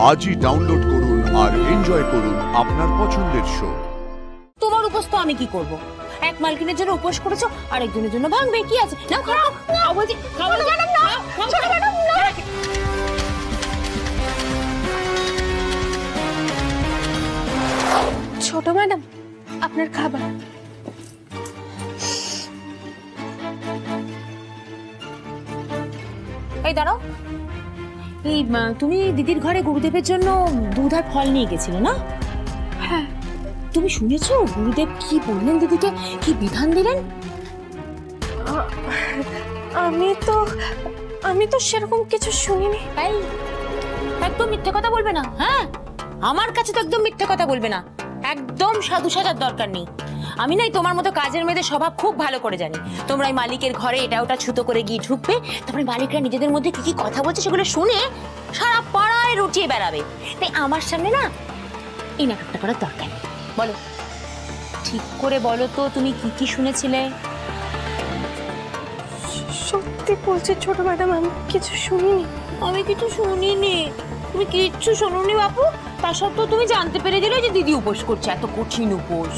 আজই ডাউনলোড করুন আর এনজয় করুন আপনার পছন্দের শো। তোমার উপোস তো আমি কি করব? এক মালকিনের জন্য উপোস করেছো, আর একজনের জন্য ভাঙবে, কি আছে? নাও খাও, খাও বলছি, খাও ম্যাডাম, না ছোট ম্যাডাম, না। ছোট ম্যাডাম, আপনার খাবার। এই দাঁড়াও, এই তুমি দিদির ঘরে গুরুদেবের জন্য দুধ আর ফল নিয়ে গেছিলে না? হ্যাঁ। তুমি শুনেছো গুরুদেব কি বললেন দিদিকে, কি বিধান দিলেন? আমি তো সেরকম কিছু শুনিনি। এই একদম মিথ্যে কথা বলবে না, হ্যাঁ? আমার কাছে তো একদম মিথ্যে কথা বলবে না, একদম সাধু সাজার দরকার নেই। আমি নাই তোমার মতো কাজের মেয়েদের স্বভাব খুব ভালো করে জানি। তোমরা এই মালিকের ঘরে এটা ওটা ছুতো করে গিয়ে ঢুকবে, তারপরে মালিকরা নিজেদের মধ্যে কি কি কথা বলছে সেগুলো শুনে সারা পাড়ায় রুটিয়ে বেড়াবে। তাই আমার সামনে না এই নাটকটা করার দরকার নেই। বলো, ঠিক করে বলো তো তুমি কি কি শুনেছিলে? সত্যি বলছি ছোট ম্যাডাম, আমি কিছু শুনিনি। আমি কিছু শুনিনি? তুমি কিচ্ছু শোনোনি বাপু? তা সত্ত্বেও তুমি জানতে পেরে দিলে যে দিদি উপোস করছে, এত কঠিন উপোস।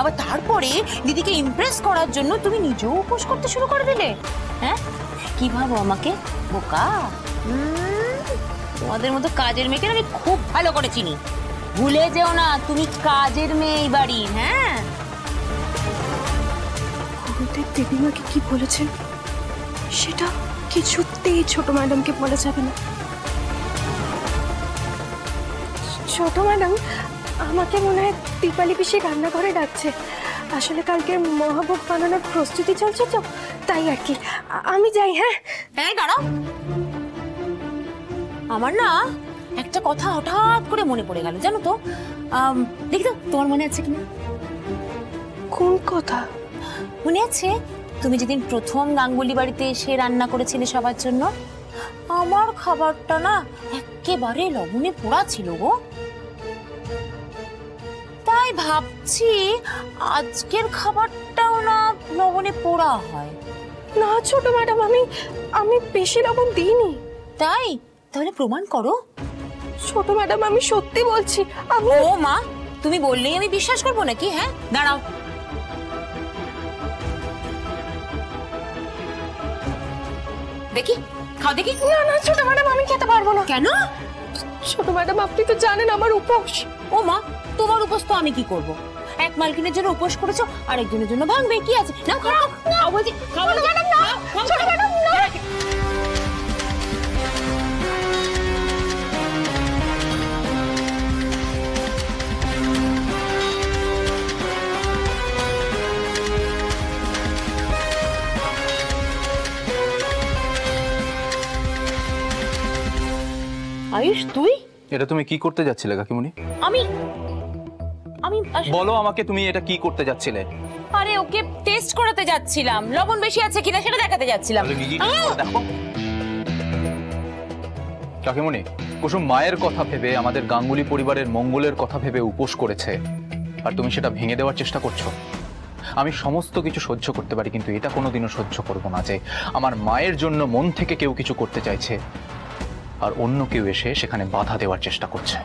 আবার তারপরে দিদিকে ইমপ্রেস করার জন্য তুমি নিজেও উপোস করতে শুরু করে দিলে। হ্যাঁ, কি ভাবো আমাকে বোকা? তোমাদের মতো কাজের মেয়েকে আমি খুব ভালো করে চিনি। ভুলে যেও না তুমি কাজের মেয়ে এই বাড়ির। হ্যাঁ, গুরুদেব দিদিমাকে কি বলেছেন সেটা কিছুতেই ছোট ম্যাডামকে বলা যাবে না। ছোট ম্যাডাম, আমাকে মনে হয় দীপালি পিসি রান্নাঘরে ডাকছে। আসলে কালকে মহাভোগ বানানোর প্রস্তুতি চলছে তো, তাই আর কি। আমি যাই। হ্যাঁ হ্যাঁ, দাঁড়াও। আমার না একটা কথা হঠাৎ করে মনে পড়ে গেল, জানো তো? দেখি তো তোমার মনে আছে কিনা। কোন কথা? মনে আছে তুমি যেদিন প্রথম গাঙ্গুলি বাড়িতে এসে রান্না করেছিলে সবার জন্য? আমার খাবারটা না একেবারে লবণে পোড়া ছিল গো। তাই ভাবছি আজকের খাবারটাও না লবণে পোড়া হয়। না ছোট ম্যাডাম, আমি বেশি লবণ দিইনি। তাই? তাহলে প্রমাণ করো। ছোট ম্যাডাম, আমি সত্যি বলছি। ও মা, তুমি বললেই আমি বিশ্বাস করবো নাকি? হ্যাঁ, দাঁড়াও। দেখি, খাও দেখি। না না ছোট ম্যাডাম, আমি খেতে পারবো না। কেন? ছোট ম্যাডাম, আপনি তো জানেন আমার উপোস। ও মা, তোমার উপোস তো আমি কি করব? এক মালকিনের জন্য উপোস করেছো, আর একজনের জন্য ভাঙবে, কি আছে? নাও খাও, খাও বলছি, খাও ম্যাডাম, না ছোট ম্যাডাম, না। আয়ুষ, তুই এটা তুমি কি করতে যাচ্ছিলে কাকিমুনি? আমি বলো আমাকে, তুমি এটা কি করতে যাচ্ছিলে? আরে ওকে টেস্ট করাতে যাচ্ছিলাম, লবণ বেশি আছে কিনা সেটা দেখাতে যাচ্ছিলাম। দেখো কাকিমুনি, কুসুম মায়ের কথা ভেবে, আমাদের গাঙ্গুলি পরিবারের মঙ্গলের কথা ভেবে উপোস করেছে, আর তুমি সেটা ভেঙে দেওয়ার চেষ্টা করছো। আমি সমস্ত কিছু সহ্য করতে পারি, কিন্তু এটা কোনোদিনও সহ্য করবো না যে আমার মায়ের জন্য মন থেকে কেউ কিছু করতে চাইছে আর অন্য কেউ এসে সেখানে বাধা দেওয়ার চেষ্টা করছে।